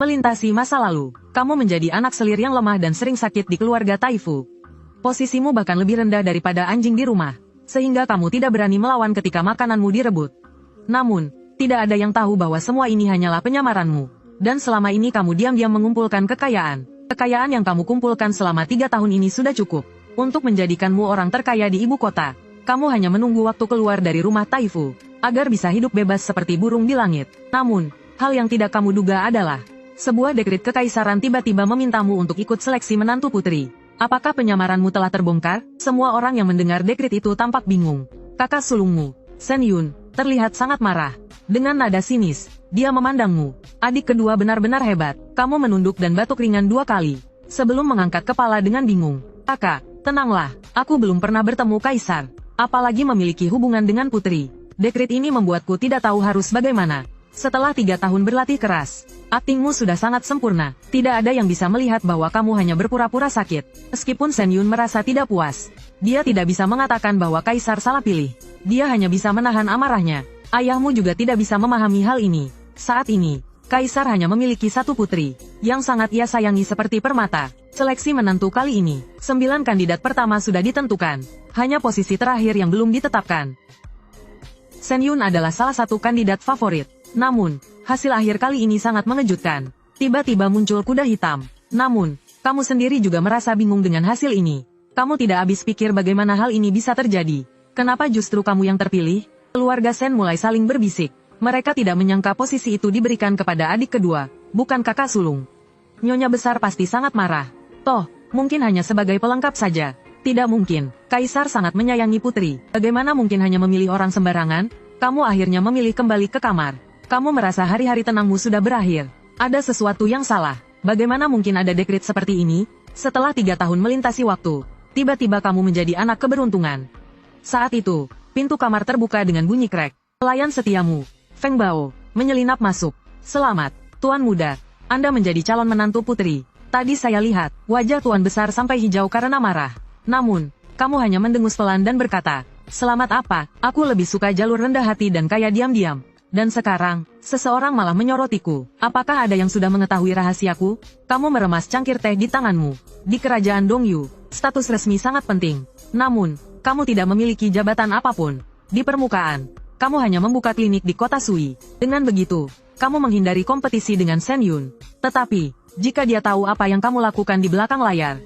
Melintasi masa lalu, kamu menjadi anak selir yang lemah dan sering sakit di keluarga Taifu. Posisimu bahkan lebih rendah daripada anjing di rumah, sehingga kamu tidak berani melawan ketika makananmu direbut. Namun, tidak ada yang tahu bahwa semua ini hanyalah penyamaranmu. Dan selama ini kamu diam-diam mengumpulkan kekayaan. Kekayaan yang kamu kumpulkan selama 3 tahun ini sudah cukup untuk menjadikanmu orang terkaya di ibu kota. Kamu hanya menunggu waktu keluar dari rumah Taifu, agar bisa hidup bebas seperti burung di langit. Namun, hal yang tidak kamu duga adalah sebuah dekret kekaisaran tiba-tiba memintamu untuk ikut seleksi menantu putri. Apakah penyamaranmu telah terbongkar? Semua orang yang mendengar dekret itu tampak bingung. Kakak sulungmu, Shen Yun, terlihat sangat marah. Dengan nada sinis, dia memandangmu. Adik kedua benar-benar hebat. Kamu menunduk dan batuk ringan 2 kali, sebelum mengangkat kepala dengan bingung. Kakak, tenanglah, aku belum pernah bertemu kaisar, apalagi memiliki hubungan dengan putri. Dekret ini membuatku tidak tahu harus bagaimana. Setelah 3 tahun berlatih keras, aktingmu sudah sangat sempurna. Tidak ada yang bisa melihat bahwa kamu hanya berpura-pura sakit. Meskipun Shen Yun merasa tidak puas, dia tidak bisa mengatakan bahwa kaisar salah pilih. Dia hanya bisa menahan amarahnya. Ayahmu juga tidak bisa memahami hal ini. Saat ini, kaisar hanya memiliki 1 putri, yang sangat ia sayangi seperti permata. Seleksi menantu kali ini, 9 kandidat pertama sudah ditentukan. Hanya posisi terakhir yang belum ditetapkan. Shen Yun adalah salah satu kandidat favorit. Namun, hasil akhir kali ini sangat mengejutkan. Tiba-tiba muncul kuda hitam. Namun, kamu sendiri juga merasa bingung dengan hasil ini. Kamu tidak habis pikir bagaimana hal ini bisa terjadi. Kenapa justru kamu yang terpilih? Keluarga Shen mulai saling berbisik. Mereka tidak menyangka posisi itu diberikan kepada adik kedua, bukan kakak sulung. Nyonya besar pasti sangat marah. Toh, mungkin hanya sebagai pelengkap saja. Tidak mungkin, kaisar sangat menyayangi putri. Bagaimana mungkin hanya memilih orang sembarangan? Kamu akhirnya memilih kembali ke kamar. Kamu merasa hari-hari tenangmu sudah berakhir. Ada sesuatu yang salah. Bagaimana mungkin ada dekret seperti ini? Setelah 3 tahun melintasi waktu, tiba-tiba kamu menjadi anak keberuntungan. Saat itu, pintu kamar terbuka dengan bunyi krek. Pelayan setiamu, Feng Bao, menyelinap masuk. Selamat, Tuan Muda. Anda menjadi calon menantu putri. Tadi saya lihat, wajah Tuan besar sampai hijau karena marah. Namun, kamu hanya mendengus pelan dan berkata, "Selamat apa? Aku lebih suka jalur rendah hati dan kaya diam-diam." Dan sekarang, seseorang malah menyerotiku. Apakah ada yang sudah mengetahui rahasiaku? Kamu meremas cangkir teh di tanganmu. Di kerajaan Dongyu, status resmi sangat penting. Namun, kamu tidak memiliki jabatan apapun. Di permukaan, kamu hanya membuka klinik di kota Sui. Dengan begitu, kamu menghindari kompetisi dengan Shen Yun. Tetapi, jika dia tahu apa yang kamu lakukan di belakang layar,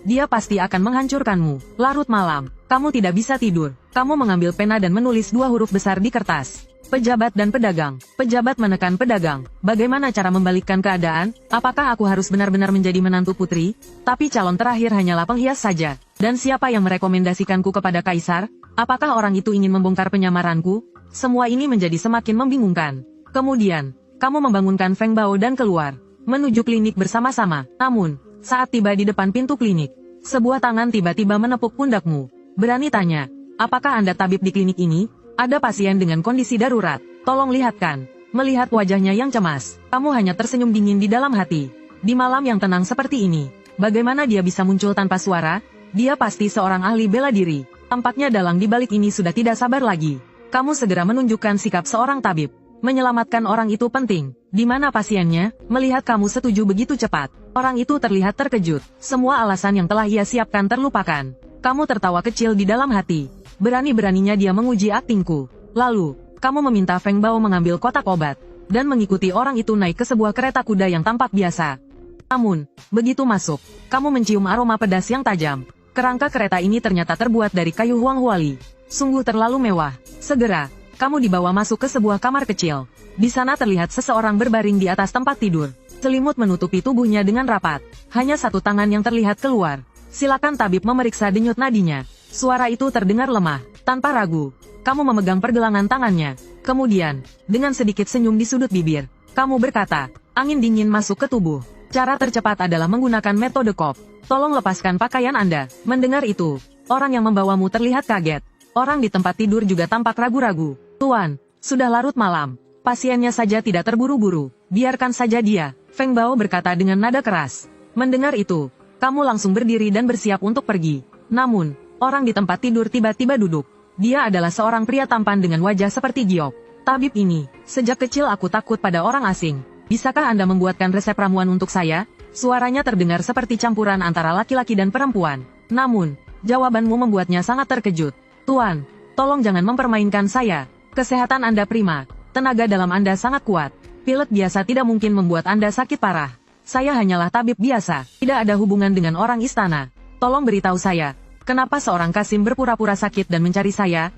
dia pasti akan menghancurkanmu. Larut malam, kamu tidak bisa tidur. Kamu mengambil pena dan menulis 2 huruf besar di kertas. Pejabat dan pedagang. Pejabat menekan pedagang. Bagaimana cara membalikkan keadaan? Apakah aku harus benar-benar menjadi menantu putri? Tapi calon terakhir hanyalah penghias saja. Dan siapa yang merekomendasikanku kepada kaisar? Apakah orang itu ingin membongkar penyamaranku? Semua ini menjadi semakin membingungkan. Kemudian, kamu membangunkan Feng Bao dan keluar, menuju klinik bersama-sama. Namun, saat tiba di depan pintu klinik, sebuah tangan tiba-tiba menepuk pundakmu. Berani tanya, apakah Anda tabib di klinik ini? Ada pasien dengan kondisi darurat. Tolong lihatkan. Melihat wajahnya yang cemas, kamu hanya tersenyum dingin di dalam hati. Di malam yang tenang seperti ini, bagaimana dia bisa muncul tanpa suara? Dia pasti seorang ahli bela diri. Tampaknya dalang di balik ini sudah tidak sabar lagi. Kamu segera menunjukkan sikap seorang tabib. Menyelamatkan orang itu penting. Di mana pasiennya? Melihat kamu setuju begitu cepat, orang itu terlihat terkejut. Semua alasan yang telah ia siapkan terlupakan. Kamu tertawa kecil di dalam hati. Berani-beraninya dia menguji aktingku. Lalu, kamu meminta Feng Bao mengambil kotak obat, dan mengikuti orang itu naik ke sebuah kereta kuda yang tampak biasa. Namun, begitu masuk, kamu mencium aroma pedas yang tajam. Kerangka kereta ini ternyata terbuat dari kayu huang-huali. Sungguh terlalu mewah. Segera, kamu dibawa masuk ke sebuah kamar kecil. Di sana terlihat seseorang berbaring di atas tempat tidur. Selimut menutupi tubuhnya dengan rapat. Hanya 1 tangan yang terlihat keluar. Silakan tabib memeriksa denyut nadinya. Suara itu terdengar lemah. Tanpa ragu, kamu memegang pergelangan tangannya. Kemudian, dengan sedikit senyum di sudut bibir, kamu berkata, angin dingin masuk ke tubuh. Cara tercepat adalah menggunakan metode KOP. Tolong lepaskan pakaian Anda. Mendengar itu, orang yang membawamu terlihat kaget. Orang di tempat tidur juga tampak ragu-ragu. Tuan, sudah larut malam. Pasiennya saja tidak terburu-buru. Biarkan saja dia, Feng Bao berkata dengan nada keras. Mendengar itu, kamu langsung berdiri dan bersiap untuk pergi. Namun, orang di tempat tidur tiba-tiba duduk. Dia adalah seorang pria tampan dengan wajah seperti giok. Tabib ini, sejak kecil aku takut pada orang asing. Bisakah Anda membuatkan resep ramuan untuk saya? Suaranya terdengar seperti campuran antara laki-laki dan perempuan. Namun, jawabanmu membuatnya sangat terkejut. Tuan, tolong jangan mempermainkan saya. Kesehatan Anda prima. Tenaga dalam Anda sangat kuat. Pilek biasa tidak mungkin membuat Anda sakit parah. Saya hanyalah tabib biasa. Tidak ada hubungan dengan orang istana. Tolong beritahu saya, kenapa seorang Kasim berpura-pura sakit dan mencari saya?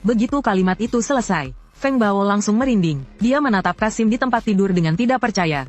Begitu kalimat itu selesai, Feng Bao langsung merinding. Dia menatap Kasim di tempat tidur dengan tidak percaya.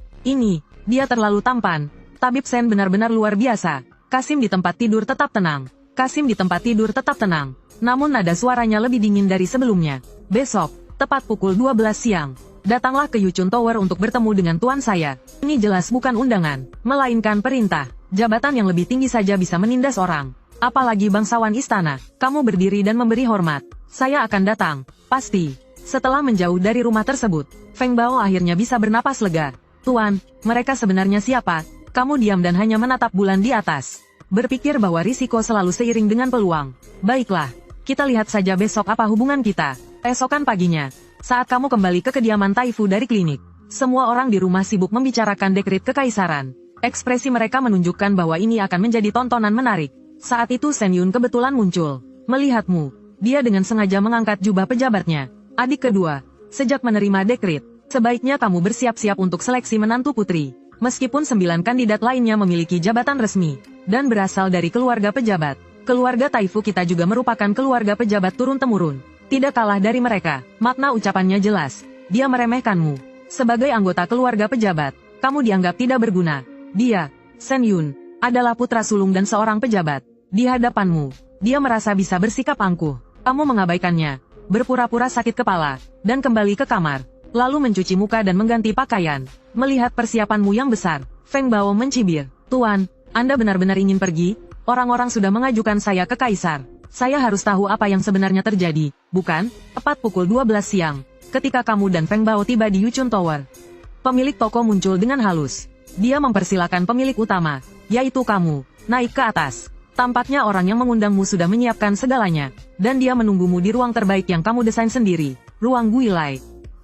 Dia terlalu tampan. Tabib Sen benar-benar luar biasa. Kasim di tempat tidur tetap tenang. Kasim di tempat tidur tetap tenang. Namun nada suaranya lebih dingin dari sebelumnya. Besok, tepat pukul 12 siang. Datanglah ke Yuchun Tower untuk bertemu dengan tuan saya. Ini jelas bukan undangan, melainkan perintah. Jabatan yang lebih tinggi saja bisa menindas orang. Apalagi bangsawan istana. Kamu berdiri dan memberi hormat. Saya akan datang, pasti. Setelah menjauh dari rumah tersebut, Feng Bao akhirnya bisa bernapas lega. Tuan, mereka sebenarnya siapa? Kamu diam dan hanya menatap bulan di atas. Berpikir bahwa risiko selalu seiring dengan peluang. Baiklah, kita lihat saja besok apa hubungan kita. Esokan paginya, saat kamu kembali ke kediaman Taifu dari klinik, semua orang di rumah sibuk membicarakan dekret kekaisaran. Ekspresi mereka menunjukkan bahwa ini akan menjadi tontonan menarik. Saat itu Shen Yun kebetulan muncul. Melihatmu, dia dengan sengaja mengangkat jubah pejabatnya. Adik kedua, sejak menerima dekret, sebaiknya kamu bersiap-siap untuk seleksi menantu putri. Meskipun 9 kandidat lainnya memiliki jabatan resmi, dan berasal dari keluarga pejabat, keluarga Taifu kita juga merupakan keluarga pejabat turun-temurun. Tidak kalah dari mereka, makna ucapannya jelas. Dia meremehkanmu. Sebagai anggota keluarga pejabat, kamu dianggap tidak berguna. Dia, Shen Yun, adalah putra sulung dan seorang pejabat. Di hadapanmu, dia merasa bisa bersikap angkuh. Kamu mengabaikannya, berpura-pura sakit kepala, dan kembali ke kamar. Lalu mencuci muka dan mengganti pakaian. Melihat persiapanmu yang besar, Feng Bao mencibir. Tuan, Anda benar-benar ingin pergi? Orang-orang sudah mengajukan saya ke Kaisar. Saya harus tahu apa yang sebenarnya terjadi, bukan? Tepat pukul 12 siang, ketika kamu dan Feng Bao tiba di Yuchun Tower. Pemilik toko muncul dengan halus. Dia mempersilakan pemilik utama, yaitu kamu, naik ke atas. Tampaknya orang yang mengundangmu sudah menyiapkan segalanya, dan dia menunggumu di ruang terbaik yang kamu desain sendiri, ruang Guilai.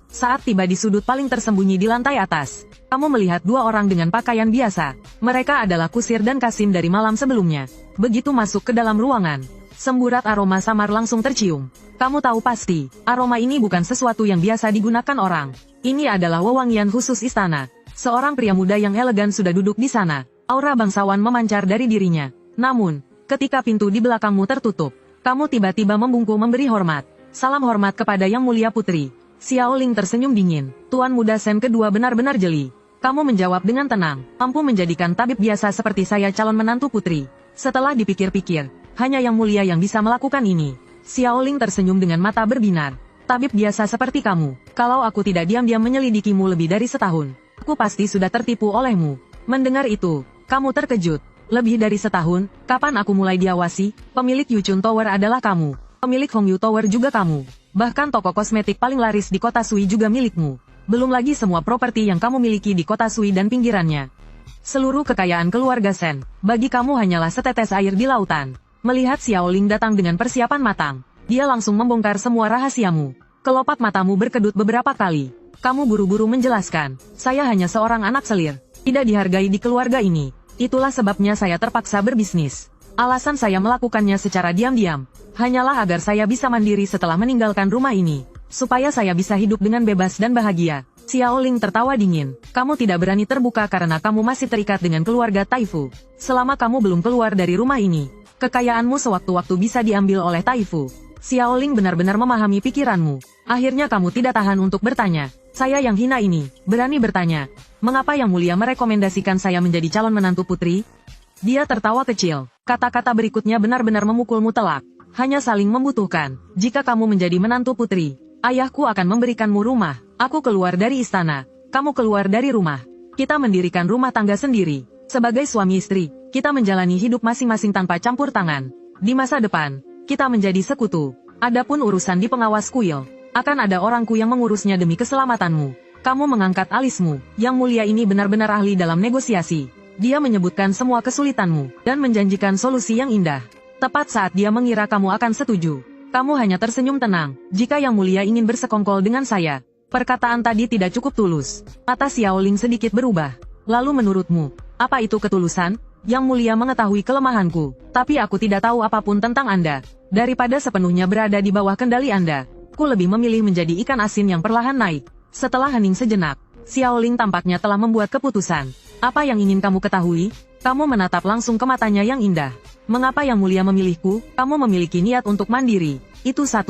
Saat tiba di sudut paling tersembunyi di lantai atas, kamu melihat 2 orang dengan pakaian biasa. Mereka adalah Kusir dan Kasim dari malam sebelumnya. Begitu masuk ke dalam ruangan, semburat aroma samar langsung tercium. Kamu tahu pasti, aroma ini bukan sesuatu yang biasa digunakan orang. Ini adalah wewangian khusus istana. Seorang pria muda yang elegan sudah duduk di sana. Aura bangsawan memancar dari dirinya. Namun, ketika pintu di belakangmu tertutup, kamu tiba-tiba membungkuk memberi hormat. Salam hormat kepada Yang Mulia Putri. Xiao Ling tersenyum dingin. Tuan muda Sen kedua benar-benar jeli. Kamu menjawab dengan tenang. Mampu menjadikan tabib biasa seperti saya calon menantu putri. Setelah dipikir-pikir, hanya Yang Mulia yang bisa melakukan ini. Xiao Ling tersenyum dengan mata berbinar. Tabib biasa seperti kamu. Kalau aku tidak diam-diam menyelidikimu lebih dari setahun, aku pasti sudah tertipu olehmu. Mendengar itu, kamu terkejut. Lebih dari setahun, kapan aku mulai diawasi? Pemilik Yuchun Tower adalah kamu. Pemilik Hongyu Tower juga kamu. Bahkan toko kosmetik paling laris di kota Sui juga milikmu. Belum lagi semua properti yang kamu miliki di kota Sui dan pinggirannya. Seluruh kekayaan keluarga Sen, bagi kamu hanyalah setetes air di lautan. Melihat Xiao Ling datang dengan persiapan matang, dia langsung membongkar semua rahasiamu. Kelopak matamu berkedut beberapa kali. Kamu buru-buru menjelaskan, saya hanya seorang anak selir, tidak dihargai di keluarga ini. Itulah sebabnya saya terpaksa berbisnis. Alasan saya melakukannya secara diam-diam, hanyalah agar saya bisa mandiri setelah meninggalkan rumah ini. Supaya saya bisa hidup dengan bebas dan bahagia. Xiao Ling tertawa dingin. Kamu tidak berani terbuka karena kamu masih terikat dengan keluarga Taifu. Selama kamu belum keluar dari rumah ini, kekayaanmu sewaktu-waktu bisa diambil oleh Taifu. Xiao Ling benar-benar memahami pikiranmu. Akhirnya kamu tidak tahan untuk bertanya. Saya yang hina ini, berani bertanya. Mengapa Yang Mulia merekomendasikan saya menjadi calon menantu putri? Dia tertawa kecil. Kata-kata berikutnya benar-benar memukulmu telak. Hanya saling membutuhkan. Jika kamu menjadi menantu putri, ayahku akan memberikanmu rumah. Aku keluar dari istana. Kamu keluar dari rumah. Kita mendirikan rumah tangga sendiri. Sebagai suami istri, kita menjalani hidup masing-masing tanpa campur tangan. Di masa depan, kita menjadi sekutu. Adapun urusan di pengawas kuil, akan ada orangku yang mengurusnya demi keselamatanmu. Kamu mengangkat alismu. Yang Mulia ini benar-benar ahli dalam negosiasi. Dia menyebutkan semua kesulitanmu, dan menjanjikan solusi yang indah. Tepat saat dia mengira kamu akan setuju, kamu hanya tersenyum tenang. Jika Yang Mulia ingin bersekongkol dengan saya, Perkataan tadi tidak cukup tulus. Mata Xiaoling sedikit berubah. Lalu menurutmu, apa itu ketulusan? Yang Mulia mengetahui kelemahanku, tapi aku tidak tahu apapun tentang Anda. Daripada sepenuhnya berada di bawah kendali Anda, ku lebih memilih menjadi ikan asin yang perlahan naik. Setelah hening sejenak, Xiaoling tampaknya telah membuat keputusan. Apa yang ingin kamu ketahui? Kamu menatap langsung ke matanya yang indah. Mengapa Yang Mulia memilihku? Kamu memiliki niat untuk mandiri. Itu 1.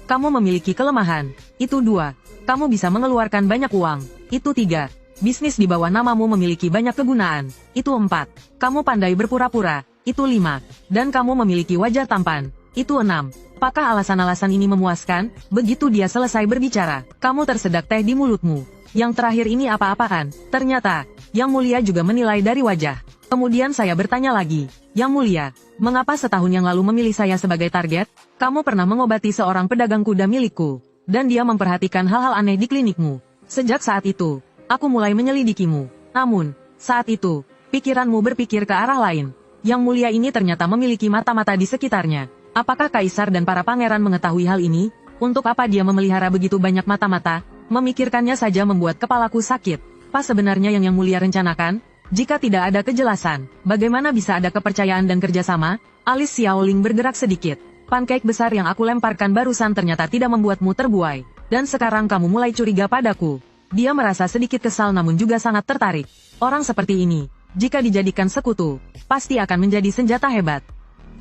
Kamu memiliki kelemahan. Itu 2. Kamu bisa mengeluarkan banyak uang. Itu 3. Bisnis di bawah namamu memiliki banyak kegunaan. Itu 4. Kamu pandai berpura-pura. Itu 5. Dan kamu memiliki wajah tampan. Itu 6. Apakah alasan-alasan ini memuaskan? Begitu dia selesai berbicara, kamu tersedak teh di mulutmu. Yang terakhir ini apa-apaan? Ternyata, Yang Mulia juga menilai dari wajah. Kemudian saya bertanya lagi, Yang Mulia, mengapa setahun yang lalu memilih saya sebagai target? Kamu pernah mengobati seorang pedagang kuda milikku, dan dia memperhatikan hal-hal aneh di klinikmu. Sejak saat itu, aku mulai menyelidikimu. Namun, saat itu, pikiranmu berpikir ke arah lain. Yang Mulia ini ternyata memiliki mata-mata di sekitarnya. Apakah Kaisar dan para pangeran mengetahui hal ini? Untuk apa dia memelihara begitu banyak mata-mata? Memikirkannya saja membuat kepalaku sakit. Apa sebenarnya yang Mulia rencanakan? Jika tidak ada kejelasan, bagaimana bisa ada kepercayaan dan kerjasama? Alis Xiaoling bergerak sedikit. Pancake besar yang aku lemparkan barusan ternyata tidak membuatmu terbuai. Dan sekarang kamu mulai curiga padaku. Dia merasa sedikit kesal namun juga sangat tertarik. Orang seperti ini, jika dijadikan sekutu, pasti akan menjadi senjata hebat.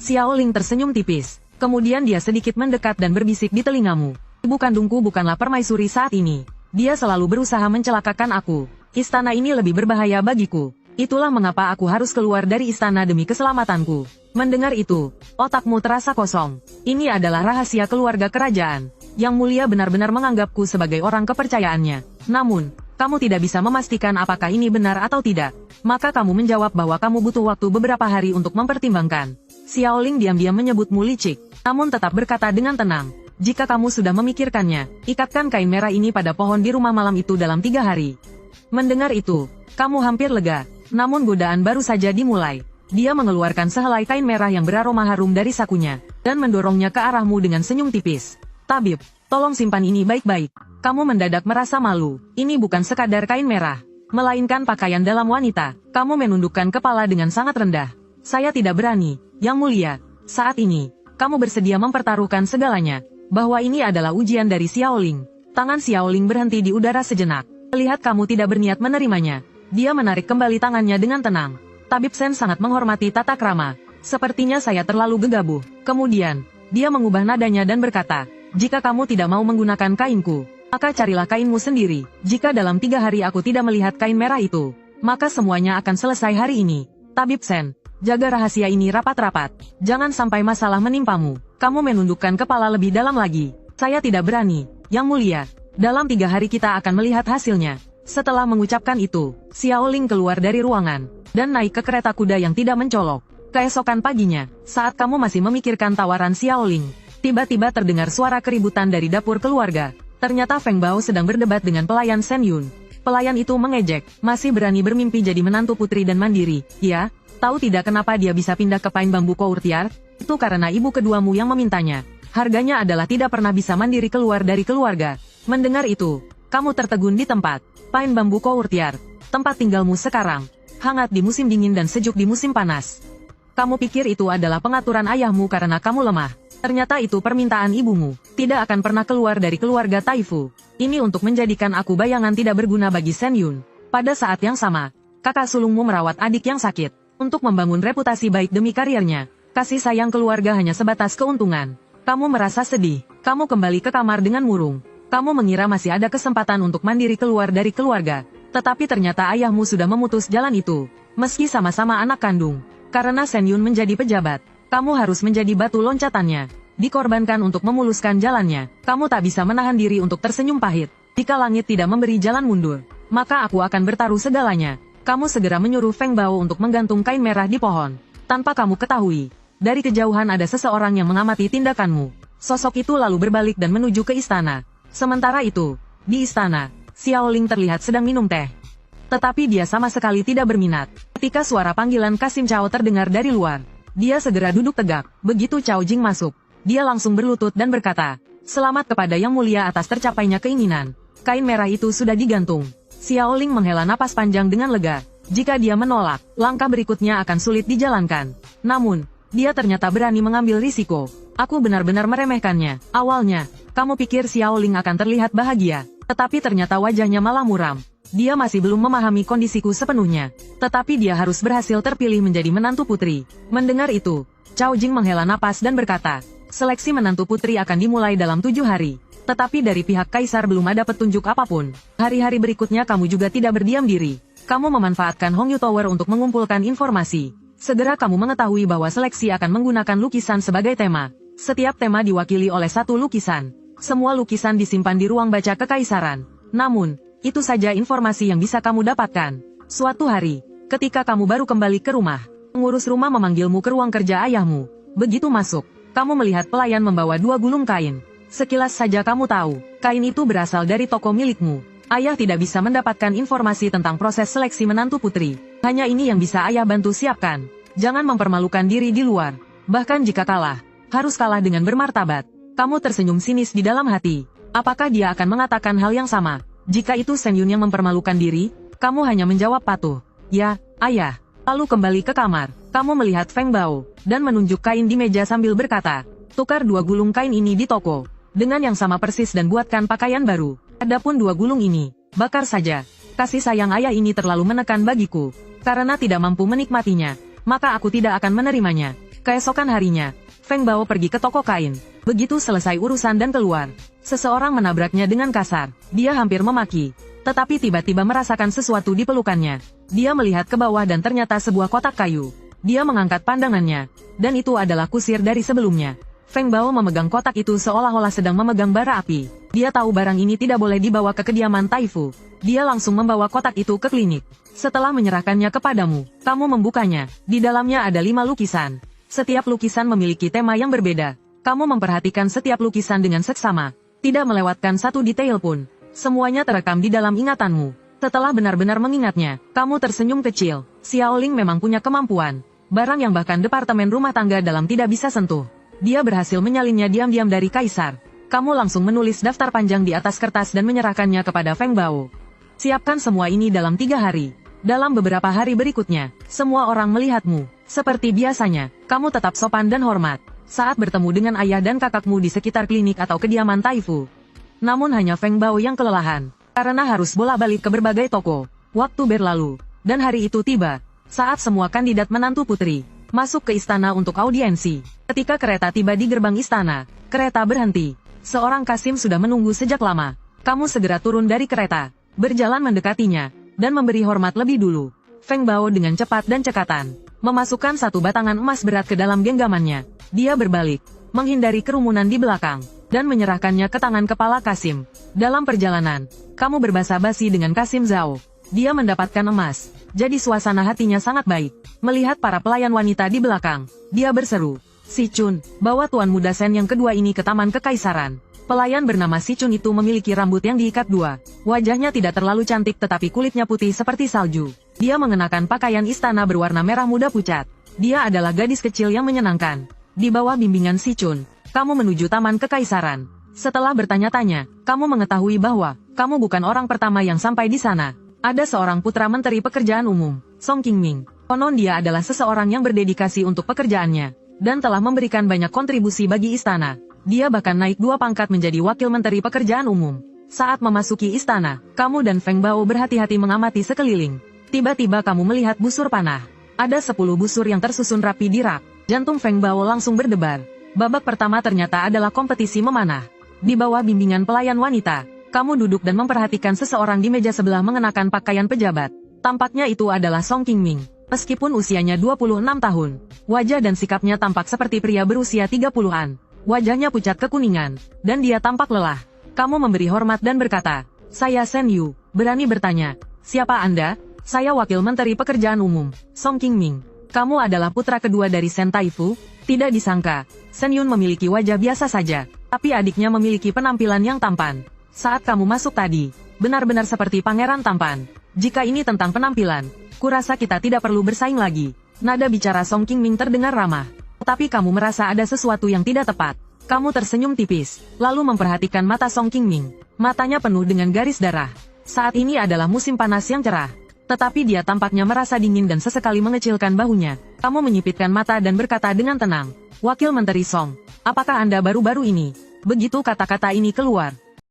Xiaoling tersenyum tipis. Kemudian dia sedikit mendekat dan berbisik di telingamu. Ibu kandungku bukanlah permaisuri saat ini. Dia selalu berusaha mencelakakan aku. Istana ini lebih berbahaya bagiku. Itulah mengapa aku harus keluar dari istana demi keselamatanku. Mendengar itu, otakmu terasa kosong. Ini adalah rahasia keluarga kerajaan. Yang Mulia benar-benar menganggapku sebagai orang kepercayaannya. Namun, kamu tidak bisa memastikan apakah ini benar atau tidak. Maka kamu menjawab bahwa kamu butuh waktu beberapa hari untuk mempertimbangkan. Xiaoling diam-diam menyebutmu licik, namun tetap berkata dengan tenang. Jika kamu sudah memikirkannya, ikatkan kain merah ini pada pohon di rumah malam itu dalam 3 hari. Mendengar itu, kamu hampir lega. Namun godaan baru saja dimulai. Dia mengeluarkan sehelai kain merah yang beraroma harum dari sakunya, dan mendorongnya ke arahmu dengan senyum tipis. Tabib, tolong simpan ini baik-baik. Kamu mendadak merasa malu. Ini bukan sekadar kain merah, melainkan pakaian dalam wanita. Kamu menundukkan kepala dengan sangat rendah. Saya tidak berani, Yang Mulia. Saat ini, kamu bersedia mempertaruhkan segalanya. Bahwa ini adalah ujian dari Xiaoling. Tangan Xiaoling berhenti di udara sejenak. Lihat kamu tidak berniat menerimanya. Dia menarik kembali tangannya dengan tenang. Tabib Sen sangat menghormati tata krama. Sepertinya saya terlalu gegabah. Kemudian, dia mengubah nadanya dan berkata, jika kamu tidak mau menggunakan kainku, maka carilah kainmu sendiri. Jika dalam 3 hari aku tidak melihat kain merah itu, maka semuanya akan selesai hari ini. Tabib Sen, jaga rahasia ini rapat-rapat. Jangan sampai masalah menimpamu. Kamu menundukkan kepala lebih dalam lagi. Saya tidak berani, Yang Mulia. Dalam 3 hari kita akan melihat hasilnya. Setelah mengucapkan itu, Xiaoling keluar dari ruangan, dan naik ke kereta kuda yang tidak mencolok. Keesokan paginya, saat kamu masih memikirkan tawaran Xiaoling, tiba-tiba terdengar suara keributan dari dapur keluarga. Ternyata Feng Bao sedang berdebat dengan pelayan Shen Yun. Pelayan itu mengejek, masih berani bermimpi jadi menantu putri dan mandiri. Ya, tahu tidak kenapa dia bisa pindah ke Pain Bambu Courtyard? Itu karena ibu keduamu yang memintanya. Harganya adalah tidak pernah bisa mandiri keluar dari keluarga. Mendengar itu, kamu tertegun di tempat. Pain Bambu Courtyard, tempat tinggalmu sekarang. Hangat di musim dingin dan sejuk di musim panas. Kamu pikir itu adalah pengaturan ayahmu karena kamu lemah. Ternyata itu permintaan ibumu. Tidak akan pernah keluar dari keluarga Taifu. Ini untuk menjadikan aku bayangan tidak berguna bagi Shen Yun. Pada saat yang sama, kakak sulungmu merawat adik yang sakit. Untuk membangun reputasi baik demi karirnya. Kasih sayang keluarga hanya sebatas keuntungan. Kamu merasa sedih. Kamu kembali ke kamar dengan murung. Kamu mengira masih ada kesempatan untuk mandiri keluar dari keluarga. Tetapi ternyata ayahmu sudah memutus jalan itu. Meski sama-sama anak kandung. Karena Shen Yun menjadi pejabat, kamu harus menjadi batu loncatannya. Dikorbankan untuk memuluskan jalannya. Kamu tak bisa menahan diri untuk tersenyum pahit. Jika langit tidak memberi jalan mundur, maka aku akan bertaruh segalanya. Kamu segera menyuruh Feng Bao untuk menggantung kain merah di pohon. Tanpa kamu ketahui, dari kejauhan ada seseorang yang mengamati tindakanmu. Sosok itu lalu berbalik dan menuju ke istana. Sementara itu, di istana, Xiaoling terlihat sedang minum teh. Tetapi dia sama sekali tidak berminat. Ketika suara panggilan Kasim Cao terdengar dari luar, dia segera duduk tegak. Begitu Cao Jing masuk, dia langsung berlutut dan berkata, "Selamat kepada Yang Mulia atas tercapainya keinginan." Kain merah itu sudah digantung. Xiao Ling menghela napas panjang dengan lega. Jika dia menolak, langkah berikutnya akan sulit dijalankan. Namun, dia ternyata berani mengambil risiko. Aku benar-benar meremehkannya. Awalnya, kamu pikir Xiao Ling akan terlihat bahagia, tetapi ternyata wajahnya malah muram. Dia masih belum memahami kondisiku sepenuhnya. Tetapi dia harus berhasil terpilih menjadi menantu putri. Mendengar itu, Cao Jing menghela napas dan berkata, seleksi menantu putri akan dimulai dalam 7 hari. Tetapi dari pihak kaisar belum ada petunjuk apapun. Hari-hari berikutnya kamu juga tidak berdiam diri. Kamu memanfaatkan Hongyu Tower untuk mengumpulkan informasi. Segera kamu mengetahui bahwa seleksi akan menggunakan lukisan sebagai tema. Setiap tema diwakili oleh satu lukisan. Semua lukisan disimpan di ruang baca kekaisaran. Namun, itu saja informasi yang bisa kamu dapatkan. Suatu hari, ketika kamu baru kembali ke rumah, pengurus rumah memanggilmu ke ruang kerja ayahmu. Begitu masuk, kamu melihat pelayan membawa 2 gulung kain. Sekilas saja kamu tahu, kain itu berasal dari toko milikmu. Ayah tidak bisa mendapatkan informasi tentang proses seleksi menantu putri. Hanya ini yang bisa ayah bantu siapkan. Jangan mempermalukan diri di luar. Bahkan jika kalah, harus kalah dengan bermartabat. Kamu tersenyum sinis di dalam hati. Apakah dia akan mengatakan hal yang sama? Jika itu Shen Yun yang mempermalukan diri, kamu hanya menjawab patuh. Ya, ayah. Lalu kembali ke kamar. Kamu melihat Feng Bao, dan menunjuk kain di meja sambil berkata, tukar 2 gulung kain ini di toko. Dengan yang sama persis dan buatkan pakaian baru. Adapun 2 gulung ini, bakar saja. Kasih sayang ayah ini terlalu menekan bagiku. Karena tidak mampu menikmatinya, maka aku tidak akan menerimanya. Keesokan harinya, Feng Bao pergi ke toko kain. Begitu selesai urusan dan keluar, seseorang menabraknya dengan kasar. Dia hampir memaki, tetapi tiba-tiba merasakan sesuatu di pelukannya. Dia melihat ke bawah dan ternyata sebuah kotak kayu. Dia mengangkat pandangannya, dan itu adalah kusir dari sebelumnya. Feng Bao memegang kotak itu seolah-olah sedang memegang bara api. Dia tahu barang ini tidak boleh dibawa ke kediaman Taifu. Dia langsung membawa kotak itu ke klinik. Setelah menyerahkannya kepadamu, kamu membukanya. Di dalamnya ada 5 lukisan. Setiap lukisan memiliki tema yang berbeda. Kamu memperhatikan setiap lukisan dengan seksama, tidak melewatkan satu detail pun. Semuanya terekam di dalam ingatanmu. Setelah benar-benar mengingatnya, kamu tersenyum kecil. Xiao Ling memang punya kemampuan. Barang yang bahkan departemen rumah tangga dalam tidak bisa sentuh. Dia berhasil menyalinnya diam-diam dari kaisar. Kamu langsung menulis daftar panjang di atas kertas dan menyerahkannya kepada Feng Bao. Siapkan semua ini dalam 3 hari. Dalam beberapa hari berikutnya, semua orang melihatmu. Seperti biasanya, kamu tetap sopan dan hormat saat bertemu dengan ayah dan kakakmu di sekitar klinik atau kediaman Taifu. Namun hanya Feng Bao yang kelelahan, karena harus bolak-balik ke berbagai toko. Waktu berlalu, dan hari itu tiba, saat semua kandidat menantu putri masuk ke istana untuk audiensi. Ketika kereta tiba di gerbang istana, kereta berhenti. Seorang Kasim sudah menunggu sejak lama. Kamu segera turun dari kereta, berjalan mendekatinya, dan memberi hormat lebih dulu. Feng Bao dengan cepat dan cekatan memasukkan satu batangan emas berat ke dalam genggamannya. Dia berbalik, menghindari kerumunan di belakang, dan menyerahkannya ke tangan kepala Kasim. Dalam perjalanan, kamu berbasa-basi dengan Kasim Zhao. Dia mendapatkan emas, jadi suasana hatinya sangat baik. Melihat para pelayan wanita di belakang, dia berseru, Si Chun, bawa Tuan Muda Sen yang kedua ini ke Taman Kekaisaran. Pelayan bernama Si Chun itu memiliki rambut yang diikat 2. Wajahnya tidak terlalu cantik tetapi kulitnya putih seperti salju. Dia mengenakan pakaian istana berwarna merah muda pucat. Dia adalah gadis kecil yang menyenangkan. Di bawah bimbingan Si Chun, kamu menuju Taman Kekaisaran. Setelah bertanya-tanya, kamu mengetahui bahwa kamu bukan orang pertama yang sampai di sana. Ada seorang putra menteri pekerjaan umum, Song Qingming. Konon dia adalah seseorang yang berdedikasi untuk pekerjaannya, dan telah memberikan banyak kontribusi bagi istana. Dia bahkan naik 2 pangkat menjadi wakil menteri pekerjaan umum. Saat memasuki istana, kamu dan Feng Bao berhati-hati mengamati sekeliling. Tiba-tiba kamu melihat busur panah. Ada 10 busur yang tersusun rapi di rak. Jantung Feng Bao langsung berdebar. Babak pertama ternyata adalah kompetisi memanah. Di bawah bimbingan pelayan wanita, kamu duduk dan memperhatikan seseorang di meja sebelah mengenakan pakaian pejabat. Tampaknya itu adalah Song Qingming. Meskipun usianya 26 tahun, wajah dan sikapnya tampak seperti pria berusia 30-an. Wajahnya pucat kekuningan, dan dia tampak lelah. Kamu memberi hormat dan berkata, Saya Shen Yu, berani bertanya, siapa Anda? Saya wakil menteri pekerjaan umum, Song Qingming. Kamu adalah putra kedua dari Shen Taifu? Tidak disangka, Shen Yun memiliki wajah biasa saja, tapi adiknya memiliki penampilan yang tampan. Saat kamu masuk tadi, benar-benar seperti pangeran tampan. Jika ini tentang penampilan, kurasa kita tidak perlu bersaing lagi. Nada bicara Song Qingming terdengar ramah. Tapi kamu merasa ada sesuatu yang tidak tepat. Kamu tersenyum tipis, lalu memperhatikan mata Song Qingming. Matanya penuh dengan garis darah. Saat ini adalah musim panas yang cerah. Tetapi dia tampaknya merasa dingin dan sesekali mengecilkan bahunya. Kamu menyipitkan mata dan berkata dengan tenang, "Wakil Menteri Song, apakah Anda baru-baru ini?" Begitu kata-kata ini keluar,